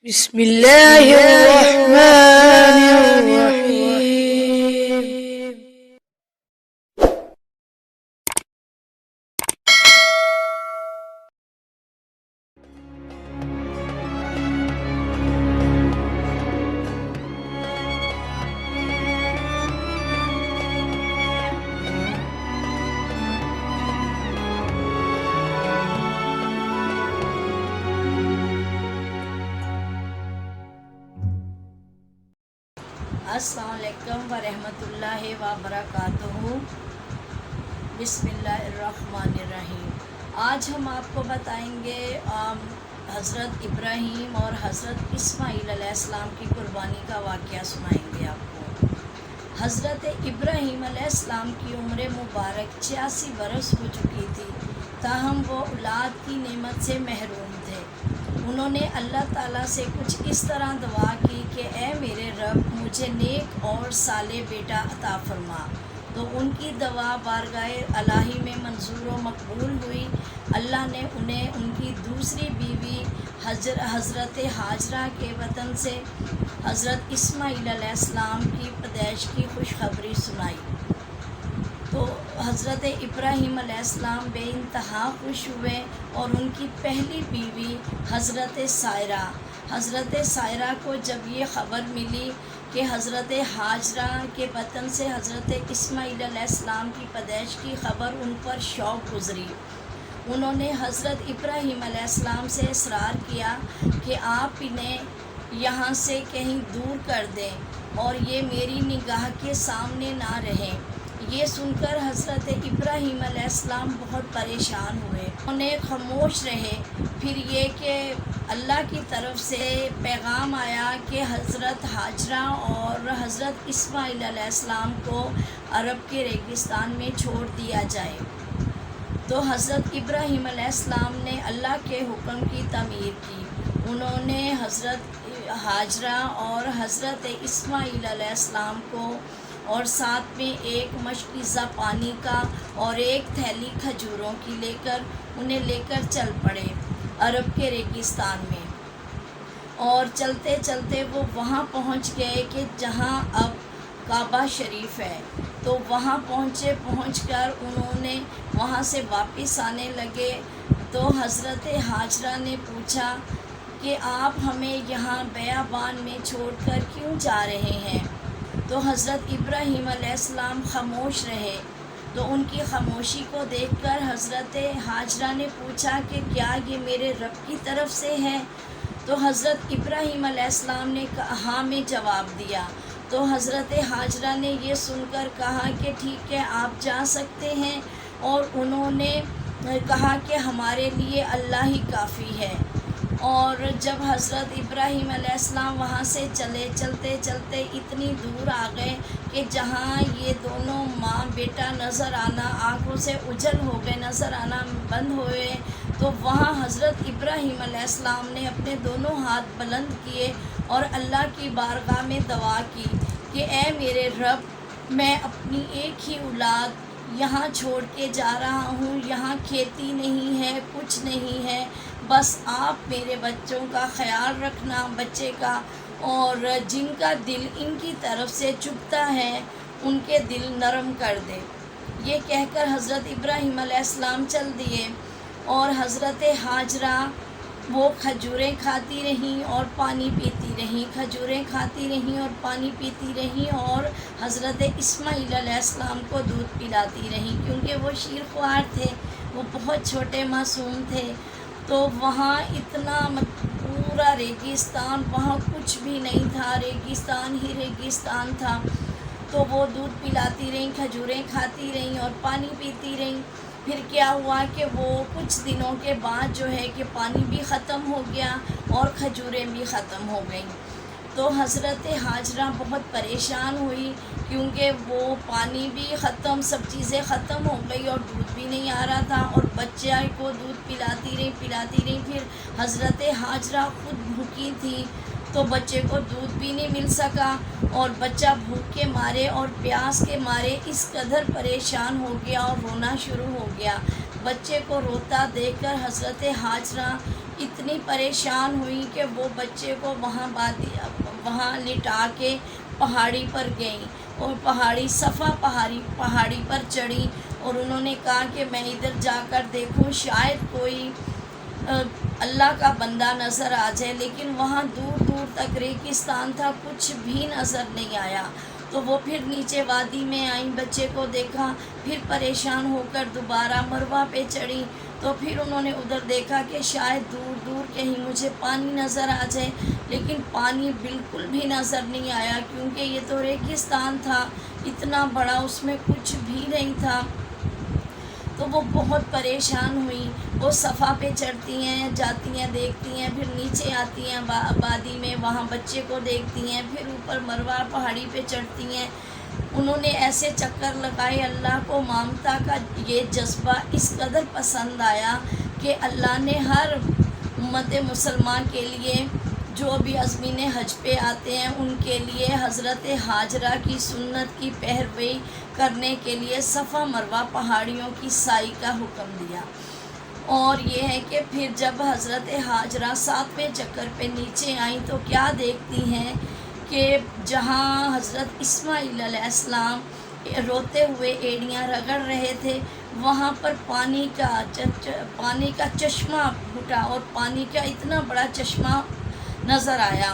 بسم الله الرحمن الرحيم. السلام علیکم ورحمۃ اللہ وبرکاتہ۔ بسم اللہ الرحمن الرحیم۔ آج ہم آپ کو بتائیں گے حضرت ابراہیم اور حضرت اسماعیل علیہ السلام کی قربانی کا واقعہ سنائیں گے آپ کو۔ حضرت ابراہیم علیہ السلام کی عمر مبارک 86 برس ہو چکی تھی، تاہم وہ اولاد کی نعمت سے محروم تھے۔ انہوں نے اللہ تعالیٰ سے کچھ اس طرح دعا کی کہ اے میرے رب، مجھے نیک اور صالح بیٹا عطا فرما۔ تو ان کی دعا بارگاہ الہی میں منظور و مقبول ہوئی۔ اللہ نے انہیں ان کی دوسری بیوی حضرت ہاجرہ کے وطن سے حضرت اسماعیل علیہ السلام کی پیدائش کی خوشخبری سنائی۔ تو حضرت ابراہیم علیہ السلام بے انتہا خوش ہوئے اور ان کی پہلی بیوی حضرت سائرہ کو جب یہ خبر ملی کہ حضرت ہاجرہ کے وطن سے حضرت اسماعیل علیہ السلام کی پیدائش کی خبر ان پر شوق گزری۔ انہوں نے حضرت ابراہیم علیہ السلام سے اصرار کیا کہ آپ انہیں یہاں سے کہیں دور کر دیں اور یہ میری نگاہ کے سامنے نہ رہیں۔ یہ سن کر حضرت ابراہیم علیہ السلام بہت پریشان ہوئے۔ انہیں خاموش رہے۔ پھر یہ کہ اللہ کی طرف سے پیغام آیا کہ حضرت ہاجرہ اور حضرت اسماعیل علیہ السلام کو عرب کے ریگستان میں چھوڑ دیا جائے۔ تو حضرت ابراہیم علیہ السلام نے اللہ کے حکم کی تعمیر کی۔ انہوں نے حضرت ہاجرہ اور حضرت اسماعیل علیہ السلام کو اور ساتھ میں ایک مشکیزہ پانی کا اور ایک تھیلی کھجوروں کی انہیں لے کر چل پڑے عرب کے ریگستان میں۔ اور چلتے چلتے وہ وہاں پہنچ گئے کہ جہاں اب کعبہ شریف ہے۔ تو وہاں پہنچ کر انہوں نے وہاں سے واپس آنے لگے تو حضرت ہاجرہ نے پوچھا کہ آپ ہمیں یہاں بیابان میں چھوڑ کر کیوں جا رہے ہیں؟ تو حضرت ابراہیم علیہ السلام خاموش رہے۔ تو ان کی خاموشی کو دیکھ کر حضرت ہاجرہ نے پوچھا کہ کیا یہ میرے رب کی طرف سے ہے؟ تو حضرت ابراہیم علیہ السلام نے ہاں میں جواب دیا۔ تو حضرت ہاجرہ نے یہ سن کر کہا کہ ٹھیک ہے، آپ جا سکتے ہیں، اور انہوں نے کہا کہ ہمارے لیے اللہ ہی کافی ہے۔ اور جب حضرت ابراہیم علیہ السلام وہاں سے چلتے چلتے اتنی دور آ گئے کہ جہاں یہ دونوں ماں بیٹا نظر آنا آنکھوں سے اوجھل ہو گئے، نظر آنا بند ہوئے، تو وہاں حضرت ابراہیم علیہ السلام نے اپنے دونوں ہاتھ بلند کیے اور اللہ کی بارگاہ میں دعا کی کہ اے میرے رب، میں اپنی ایک ہی اولاد یہاں چھوڑ کے جا رہا ہوں۔ یہاں کھیتی نہیں ہے، کچھ نہیں ہے، بس آپ میرے بچوں کا خیال رکھنا، بچے کا، اور جن کا دل ان کی طرف سے چبھتا ہے ان کے دل نرم کر دے۔ یہ کہہ کر حضرت ابراہیم علیہ السلام چل دیے، اور حضرت ہاجرہ وہ کھجوریں کھاتی رہیں اور پانی پیتی رہیں، کھجوریں کھاتی رہیں اور پانی پیتی رہیں، اور حضرت اسماعیل علیہ السلام کو دودھ پلاتی رہیں، کیونکہ وہ شیر خوار تھے، وہ بہت چھوٹے معصوم تھے۔ تو وہاں اتنا پورا ریگستان، وہاں کچھ بھی نہیں تھا، ریگستان ہی ریگستان تھا۔ تو وہ دودھ پلاتی رہیں، کھجوریں کھاتی رہیں اور پانی پیتی رہیں۔ پھر کیا ہوا کہ وہ کچھ دنوں کے بعد جو ہے کہ پانی بھی ختم ہو گیا اور کھجوریں بھی ختم ہو گئیں۔ تو حضرت ہاجرہ بہت پریشان ہوئی، کیونکہ وہ پانی بھی ختم، سب چیزیں ختم ہو گئی اور دودھ بھی نہیں آ رہا تھا، اور بچے کو دودھ پلاتی رہی۔ پھر حضرت ہاجرہ خود بھوکی تھی، تو بچے کو دودھ بھی نہیں مل سکا، اور بچہ بھوک کے مارے اور پیاس کے مارے اس قدر پریشان ہو گیا اور رونا شروع ہو گیا۔ بچے کو روتا دیکھ کر حضرت ہاجرہ اتنی پریشان ہوئی کہ وہ بچے کو وہاں لٹا کے پہاڑی پر گئیں اور صفا پہاڑی پر چڑھی، اور انہوں نے کہا کہ میں ادھر جا کر دیکھوں شاید کوئی اللہ کا بندہ نظر آ جائے، لیکن وہاں دور دور تک ریگستان تھا، کچھ بھی نظر نہیں آیا۔ تو وہ پھر نیچے وادی میں آئیں، بچے کو دیکھا، پھر پریشان ہو کر دوبارہ مروہ پہ چڑھی، تو پھر انہوں نے ادھر دیکھا کہ شاید دور دور کہیں مجھے پانی نظر آ جائے، لیکن پانی بالکل بھی نظر نہیں آیا، کیونکہ یہ تو ریگستان تھا اتنا بڑا، اس میں کچھ بھی نہیں تھا۔ تو وہ بہت پریشان ہوئی، وہ صفا پہ چڑھتی ہیں، جاتی ہیں، دیکھتی ہیں، پھر نیچے آتی ہیں وادی میں، وہاں بچے کو دیکھتی ہیں، پھر اوپر مروہ پہاڑی پہ چڑھتی ہیں۔ انہوں نے ایسے چکر لگائے، اللہ کو ممتا کا یہ جذبہ اس قدر پسند آیا کہ اللہ نے ہر امت مسلمان کے لیے جو بھی عازمین حج پہ آتے ہیں ان کے لیے حضرت ہاجرہ کی سنت کی پیروی کرنے کے لیے صفا مروہ پہاڑیوں کی سعی کا حکم دیا۔ اور یہ ہے کہ پھر جب حضرت ہاجرہ 7ویں چکر پہ نیچے آئیں تو کیا دیکھتی ہیں کہ جہاں حضرت اسماعیل علیہ السلام روتے ہوئے ایڑیاں رگڑ رہے تھے، وہاں پر پانی کا چشمہ پھوٹا، اور پانی کا اتنا بڑا چشمہ نظر آیا،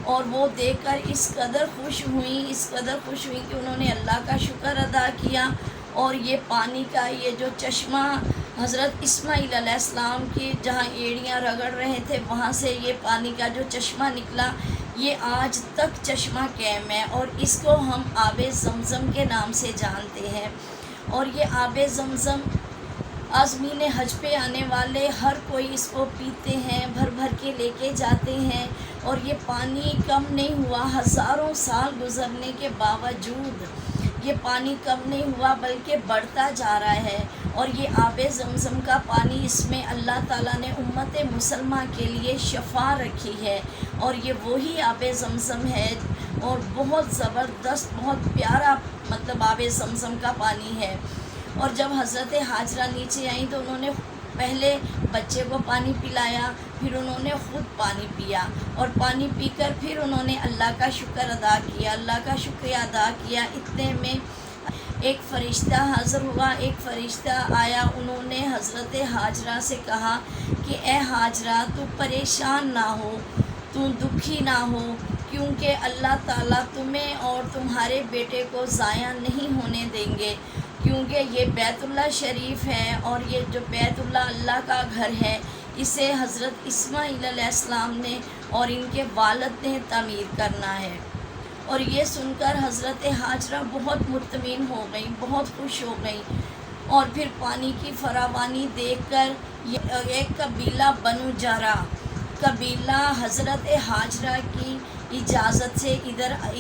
اور وہ دیکھ کر اس قدر خوش ہوئی کہ انہوں نے اللہ کا شکر ادا کیا، اور یہ پانی کا یہ جو چشمہ حضرت اسماعیل علیہ السلام کی جہاں ایڑیاں رگڑ رہے تھے وہاں سے یہ پانی کا جو چشمہ نکلا، یہ آج تک چشمہ قائم ہے، اور اس کو ہم آب زمزم کے نام سے جانتے ہیں۔ اور یہ آب زمزم عازمین حج پہ آنے والے ہر کوئی اس کو پیتے ہیں، بھر بھر کے لے کے جاتے ہیں، اور یہ پانی کم نہیں ہوا، ہزاروں سال گزرنے کے باوجود یہ پانی کم نہیں ہوا بلکہ بڑھتا جا رہا ہے۔ اور یہ آب زمزم کا پانی، اس میں اللہ تعالیٰ نے امت مسلمہ کے لیے شفا رکھی ہے، اور یہ وہی آب زمزم ہے، اور بہت زبردست، بہت پیارا آب زمزم کا پانی ہے۔ اور جب حضرت ہاجرہ نیچے آئیں تو انہوں نے پہلے بچے کو پانی پلایا، پھر انہوں نے خود پانی پیا، اور پانی پی کر پھر انہوں نے اللہ کا شکر ادا کیا، اللہ کا شکریہ ادا کیا۔ اتنے میں ایک فرشتہ حاضر ہوا، ایک فرشتہ آیا، انہوں نے حضرت ہاجرہ سے کہا کہ اے ہاجرہ، تو پریشان نہ ہو، تو دکھی نہ ہو، کیونکہ اللہ تعالیٰ تمہیں اور تمہارے بیٹے کو ضائع نہیں ہونے دیں گے، کیونکہ یہ بیت اللہ شریف ہے، اور یہ جو بیت اللہ کا گھر ہے اسے حضرت اسماعیل علیہ السلام نے اور ان کے والد نے تعمیر کرنا ہے۔ اور یہ سن کر حضرت ہاجرہ بہت مطمئن ہو گئیں، بہت خوش ہو گئیں، اور پھر پانی کی فراوانی دیکھ کر ایک قبیلہ بنو جرہ قبیلہ حضرت ہاجرہ کی اجازت سے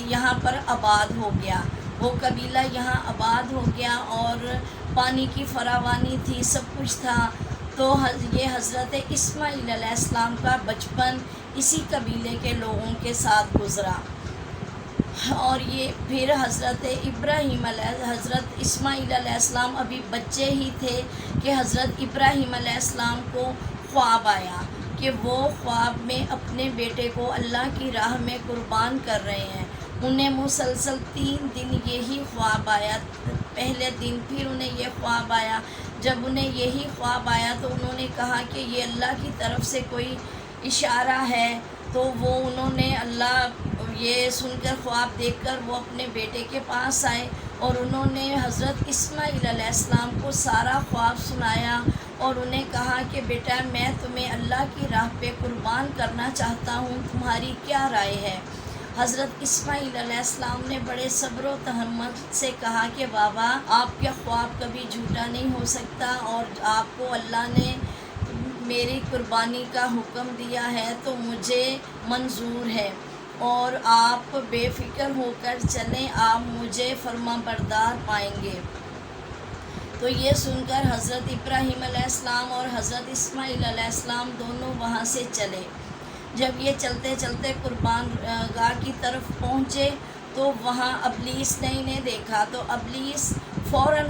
یہاں پر آباد ہو گیا، وہ قبیلہ یہاں آباد ہو گیا، اور پانی کی فراوانی تھی، سب کچھ تھا۔ تو یہ حضرت اسماعیل علیہ السلام کا بچپن اسی قبیلے کے لوگوں کے ساتھ گزرا، اور یہ پھر حضرت اسماعیل علیہ السلام ابھی بچے ہی تھے کہ حضرت ابراہیم علیہ السلام کو خواب آیا کہ وہ خواب میں اپنے بیٹے کو اللہ کی راہ میں قربان کر رہے ہیں۔ انہیں مسلسل 3 دن یہی خواب آیا، پہلے دن پھر انہیں یہ خواب آیا۔ جب انہیں یہی خواب آیا تو انہوں نے کہا کہ یہ اللہ کی طرف سے کوئی اشارہ ہے، تو انہوں نے یہ سن کر خواب دیکھ کر وہ اپنے بیٹے کے پاس آئے، اور انہوں نے حضرت اسماعیل علیہ السلام کو سارا خواب سنایا، اور انہیں کہا کہ بیٹا میں تمہیں اللہ کی راہ پہ قربان کرنا چاہتا ہوں، تمہاری کیا رائے ہے؟ حضرت اسماعیل علیہ السلام نے بڑے صبر و تحمل سے کہا کہ بابا، آپ کا خواب کبھی جھوٹا نہیں ہو سکتا، اور آپ کو اللہ نے میری قربانی کا حکم دیا ہے تو مجھے منظور ہے، اور آپ بے فکر ہو کر چلیں، آپ مجھے فرما بردار پائیں گے۔ تو یہ سن کر حضرت ابراہیم علیہ السلام اور حضرت اسماعیل علیہ السلام دونوں وہاں سے چلے۔ جب یہ چلتے چلتے قربان گاہ کی طرف پہنچے تو وہاں ابلیس نے انہیں دیکھا، تو ابلیس فوراً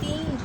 3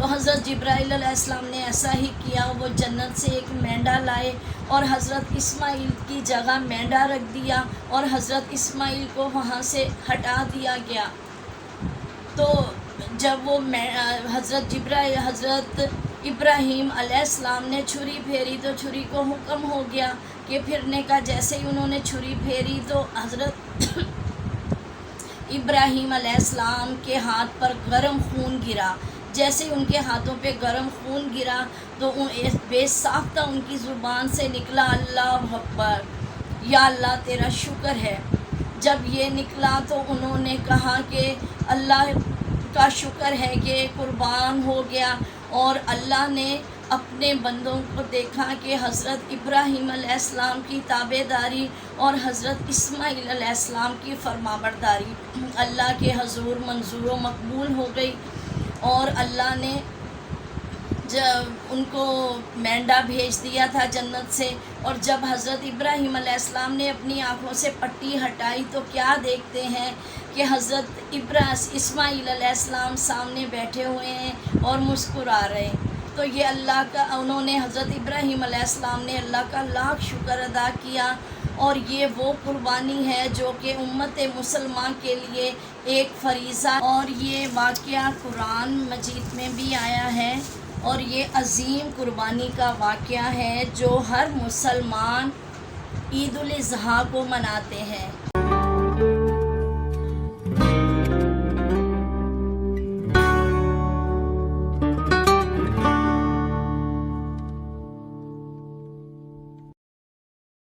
تو حضرت جبرائیل علیہ السلام نے ایسا ہی کیا، وہ جنت سے ایک مینڈا لائے اور حضرت اسماعیل کی جگہ مینڈا رکھ دیا اور حضرت اسماعیل کو وہاں سے ہٹا دیا گیا۔ تو جب وہ حضرت ابراہیم علیہ السلام نے چھری پھیری تو چھری کو حکم ہو گیا کہ پھرنے کا۔ جیسے ہی انہوں نے چھری پھیری تو حضرت ابراہیم علیہ السلام کے ہاتھ پر گرم خون گرا۔ جیسے ان کے ہاتھوں پہ گرم خون گرا تو بے ساختہ ان کی زبان سے نکلا اللہ اکبر، یا اللہ تیرا شکر ہے۔ جب یہ نکلا تو انہوں نے کہا کہ اللہ کا شکر ہے کہ قربان ہو گیا، اور اللہ نے اپنے بندوں کو دیکھا کہ حضرت ابراہیم علیہ السلام کی تابع داری اور حضرت اسماعیل علیہ السلام کی فرمانبرداری اللہ کے حضور منظور و مقبول ہو گئی، اور اللہ نے جب ان کو مینڈا بھیج دیا تھا جنت سے۔ اور جب حضرت ابراہیم علیہ السلام نے اپنی آنکھوں سے پٹی ہٹائی تو کیا دیکھتے ہیں کہ حضرت اسماعیل علیہ السلام سامنے بیٹھے ہوئے ہیں اور مسکرا رہے ہیں۔ تو یہ اللہ کا، انہوں نے حضرت ابراہیم علیہ السلام نے اللہ کا لاکھ شکر ادا کیا، اور یہ وہ قربانی ہے جو کہ امت مسلمان کے لیے ایک فریضہ، اور یہ واقعہ قرآن مجید میں بھی آیا ہے، اور یہ عظیم قربانی کا واقعہ ہے جو ہر مسلمان عید الاضحیٰ کو مناتے ہیں۔